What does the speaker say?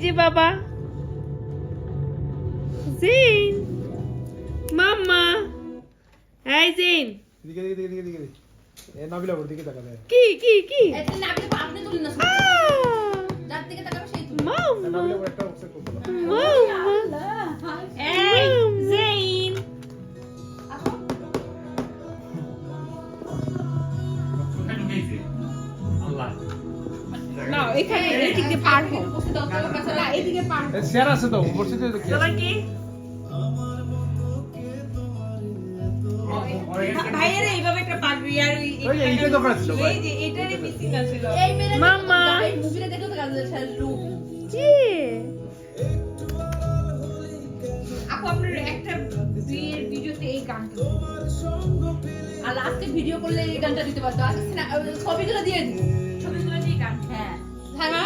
যে বাবা জিন মাম্মা এই জিন দিকে এ নাবিলা ওর দিকে তাকাবে কি এটা নাবিলা আপনি তুলুন না যার দিকে তাকাবে সেই তুলুন মাম্মা নাবিলা ওর একটা অক্সেট করতে দাও মাম্মা এই জিন না এখানে এদিকে পার হও বসে দাও তো কাছে না এদিকে পার এ শেয়ার আছে তো উপর থেকে দেখি সবাই কি ভাইয়ের এইভাবে একটা পাগড়ি আর ওই যে এইটা দরকার ছিল ভাই এই যে এটারই মিসিং আছে এই মেরে মাম্মা। মুভিটা দেখো তো কাজের সাথে রূপ জি আপু আপনার একটা বিয়ের ভিডিওতে এই গানটা আর লাস্টে ভিডিও করলে এই গানটা দিতে পারতো আজকে ছবিগুলো দিয়ে দিই ছবিগুলো দিয়ে গান হ্যাঁ হ্যাঁ না